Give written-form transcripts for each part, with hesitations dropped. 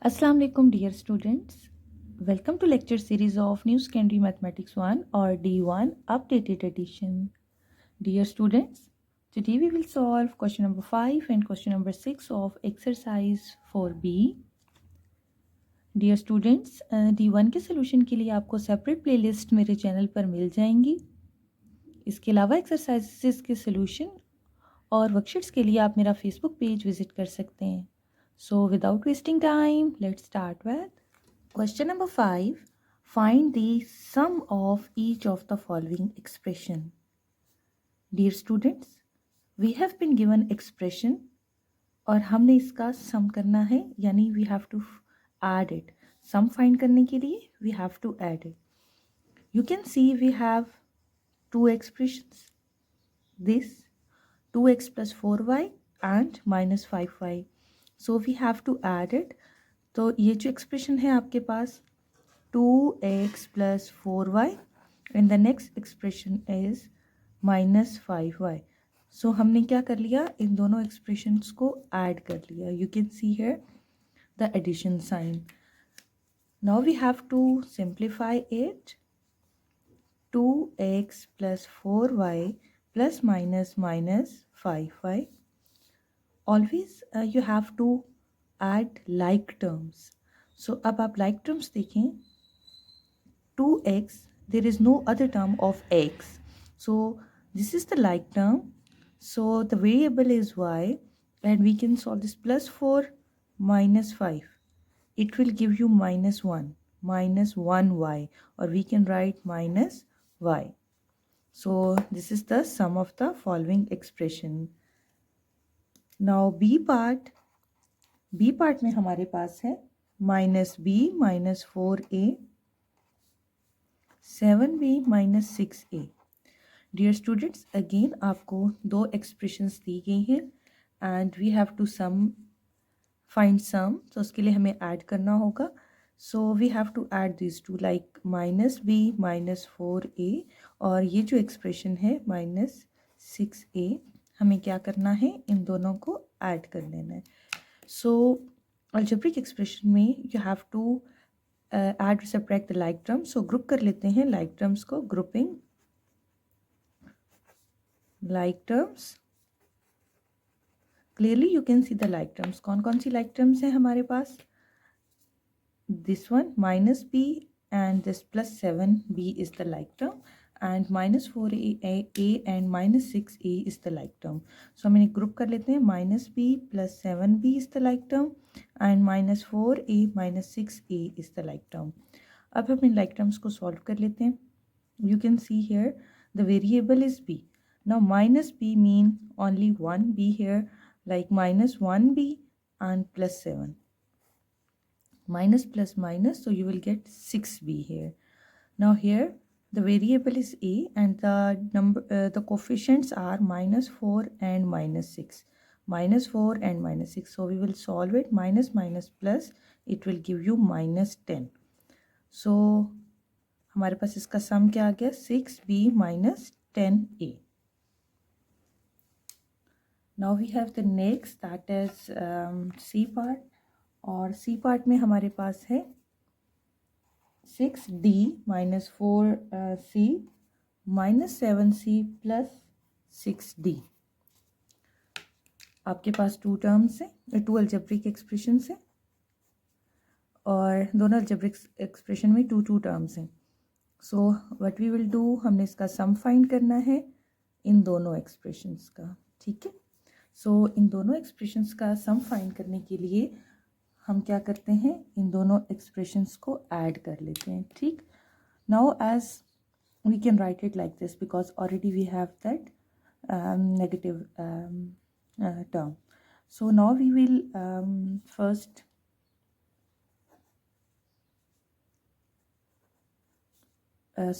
Assalamu alaikum dear students. Welcome to lecture series of New Secondary Mathematics 1 or D1 updated edition. Dear students, today we will solve question number 5 and question number 6 of exercise 4B. Dear students, D1 के solution के लिए आपको separate playlist मेरे channel पर मिल जाएंगी. इसके अलावा exercises के solution और worksheets के लिए आप मेरा Facebook page visit कर सकते हैं. So without wasting time, let's start with question number 5. Find the sum of each of the following expression. Dear students, we have been given expression और हमने इसका sum करना है, यानी we have to add it. Sum find करने के लिए we have to add it. You can see we have two expressions. This 2x plus 4y and minus 5y. So we have to add it. तो ये जो expression है आपके पास 2x plus 4y and the next expression is minus 5y. So हमने क्या कर लिया, इन दोनों expressions को add कर लिया. You can see here the addition sign. Now we have to simplify it. 2x plus 4y plus minus minus 5y. Always you have to add like terms. So अब आप like terms देखें. 2x, there is no other term of x. So this is the like term. So the variable is y and we can solve this plus 4 minus 5. It will give you minus 1, minus 1y, or we can write minus y. So this is the sum of the following expression. Now B part में हमारे पास है minus b minus 4a 7b minus 6a. Dear students, again आपको दो expressions दी गई हैं and we have to find sum. So उसके लिए हमें add करना होगा. So we have to add these two like minus b minus 4a और ये जो expression है minus 6a, हमें क्या करना है, इन दोनों को add कर लेना है. So algebraic expression में you have to add or subtract the like terms. So group कर लेते हैं like terms को. Grouping like terms. Clearly you can see the like terms. कौन कौन सी like terms हैं हमारे पास? This one minus b and this plus 7b is the like term and minus 4a and minus 6a is the like term. So हम इन्हें group कर लेते हैं. minus b plus 7b is the like term and minus 4a minus 6a is the like term. अब हम इन like terms को solve कर लेते हैं. You can see here the variable is b. Now minus b mean only one b here, like minus 1b and plus 7. Minus plus minus, so you will get 6b here. Now here the variable is a and the coefficients are minus 4 and minus 6. Minus 4 and minus 6. So we will solve it. Minus minus plus, it will give you minus 10. So हमारे पास इसका सम क्या आ गया, 6b minus 10a. Now we have the next, that is C part. और C part में हमारे पास है 6d minus 4c minus 7c plus 6d. आपके पास टू टर्म्स हैं, टू अल्जेब्रिक एक्सप्रेशंस हैं और दोनों अल्जेब्रिक एक्सप्रेशन में टू टर्म्स हैं. So what we will do, हमने इसका सम फाइंड करना है इन दोनों एक्सप्रेशंस का. ठीक है. सो इन दोनों एक्सप्रेशंस का सम फाइंड करने के लिए हम क्या करते हैं, इन दोनों एक्सप्रेशंस को ऐड कर लेते हैं. ठीक. Now as we can write it like this because already we have that negative term. So now we will first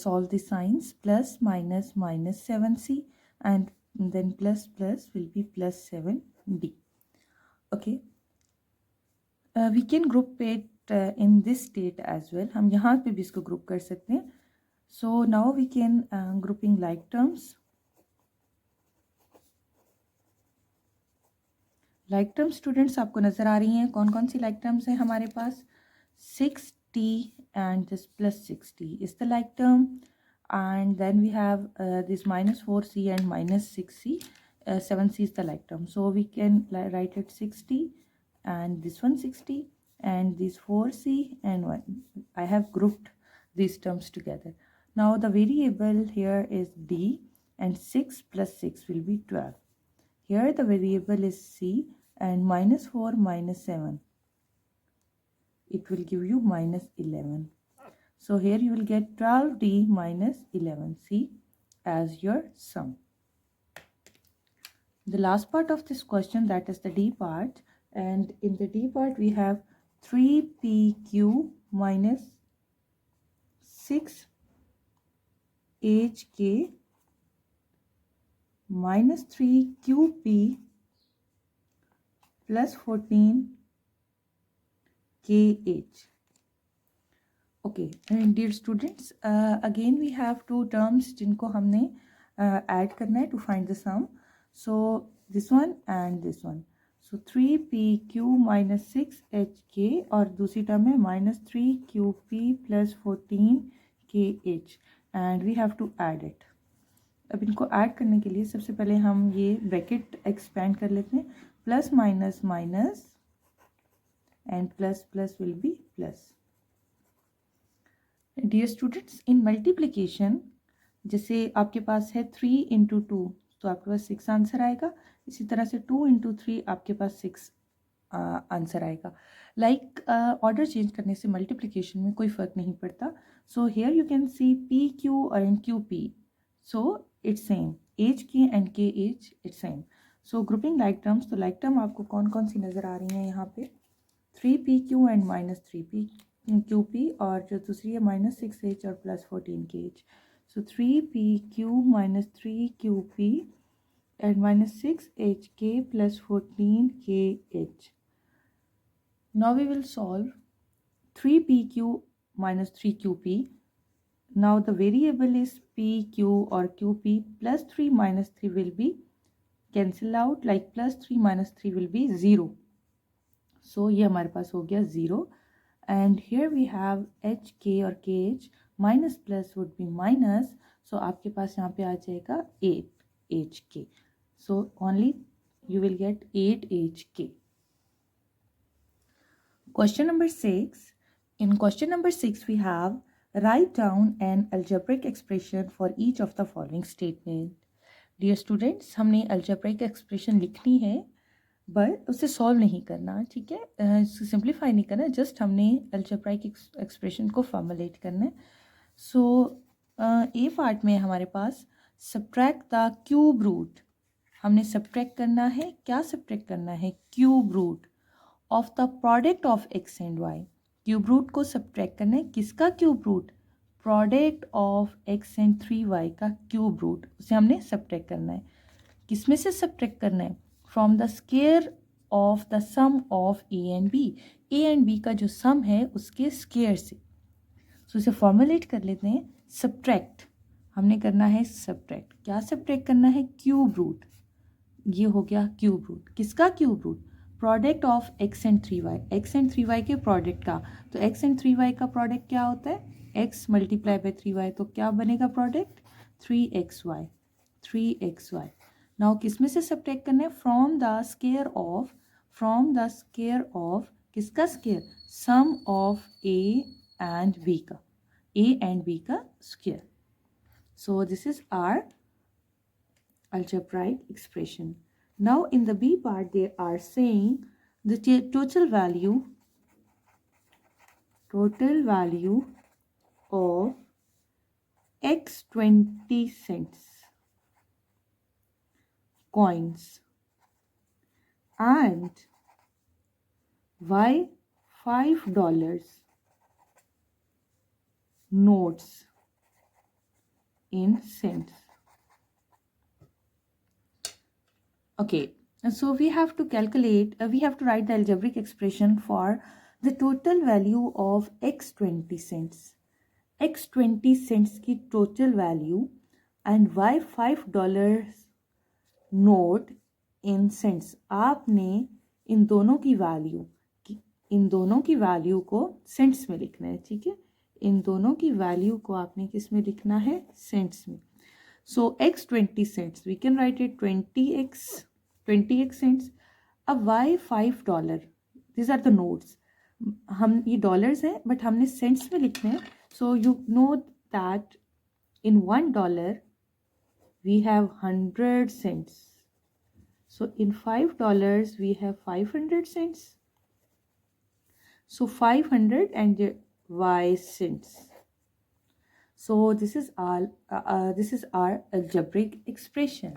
solve the signs. Plus minus minus 7c and then plus plus will be plus 7d. Okay. We can group it in this state as well. हम यहाँ पे भी इसको group कर सकते हैं. So now we can grouping like terms. Like term students आपको नज़र आ रही हैं, कौन कौन सी लाइक टर्म्स हैं हमारे पास? 6t and this plus 6t is the like term, and then we have this minus 4c and minus 6c. 7c is the like term, so we can write it 6t and this one 6t and this 4c and 1. I have grouped these terms together. Now the variable here is d, and 6 plus 6 will be 12. Here the variable is c, and minus 4 minus 7, it will give you minus 11. So here you will get 12d minus 11c as your sum. The last part of this question, that is the d part, and in the d part we have 3pq minus 6hk minus 3qp plus 14kh. Okay, and dear students, again we have two terms जिनको हमने add करना है to find the sum. So this one and this one. So 3pq minus 6hk, और दूसरी term है minus 3qp plus 14kh, and we have to add it. अब इनको add करने के लिए सबसे पहले हम ये ब्रैकेट एक्सपेंड कर लेते हैं. Plus minus minus and plus plus will be plus. Dear students, in multiplication जैसे आपके पास है 3 इंटू 2, तो आपके पास 6 आंसर आएगा. इसी तरह से 2 इंटू 3 आपके पास 6 आंसर आएगा. लाइक ऑर्डर चेंज करने से मल्टीप्लिकेशन में कोई फ़र्क नहीं पड़ता. So here you can see P Q and Q P, so it's same. H K and K H it's same. So grouping like terms, तो लाइक टर्म आपको कौन कौन सी नज़र आ रही हैं यहाँ पे? 3pq एंड माइनस 3pqp, और जो दूसरी है माइनस 6h और plus 14kh. So 3pq minus 3qp and minus 6hk plus 14kh. Now we will solve 3pq minus 3qp. Now the variable is pq or qp. Plus 3 minus 3 will be cancel out, like plus 3 minus 3 will be 0. So ये हमारे पास हो गया 0. And here we have hk और kh. Minus plus would be minus. So आपके पास यहाँ पे आ जाएगा 8hk. So only you will get 8hk. Question number 6. In question number 6 we have write down an algebraic expression for each of the following statement. Dear students, हमने algebraic expression लिखनी है but उसे solve नहीं करना, ठीक है, simplify नहीं करना, जस्ट हमने algebraic एक्सप्रेशन को फॉर्मुलेट करना है. सो ए पार्ट में हमारे पास सब्ट्रैक्ट द क्यूब रूट. हमने सब्ट्रैक्ट करना है, क्या सब्ट्रैक्ट करना है? Cube root of the product of X and Y. Cube root को सब्ट्रैक्ट करना है. किसका cube root? Product of X and 3y का क्यूब रूट, उसे हमने सब्ट्रैक्ट करना है. किस में से सब्ट्रैक्ट करना है? From the square of the sum of A and B. A and B का जो सम है उसके स्क्वायर से. सो इसे फॉर्मुलेट कर लेते हैं. सब्ट्रैक्ट हमने करना है सब्ट्रैक्ट. क्या सब्ट्रैक्ट करना है? Cube root. ये हो गया क्यूब रूट. किसका cube root? Product of X and 3y. X and 3y के प्रोडक्ट का. तो एक्स एंड 3y का प्रोडक्ट क्या होता है? x multiply by 3y. तो क्या बनेगा प्रोडक्ट? 3xy. 3xy. नाउ किस में से सब्ट्रैक्ट करना है? From the square of. From the square of किसका square? Sum of a and b का. a एंड b का square. So this is our algebraic expression. Now in the B part they are saying the total value of x 20 cents coins and y $5 notes in cents. Okay, so we have to calculate, we have to write the algebraic expression for the total value of x 20 cents. x 20 cents की total value and y $5 note in cents. आपने इन दोनों की value को cents में लिखना है, ठीक है। इन दोनों की वैल्यू को आपने किस में लिखना है, सेंट्स में। So x 20 cents, we can write it 20x cents. अब y $5, these are the notes. हम ये डॉलर्स हैं बट हमने सेंट्स में लिखना है। So you know that in $1 we have 100 cents. So in $5 we have 500 cents. So 500 and y cents. So this is our algebraic expression.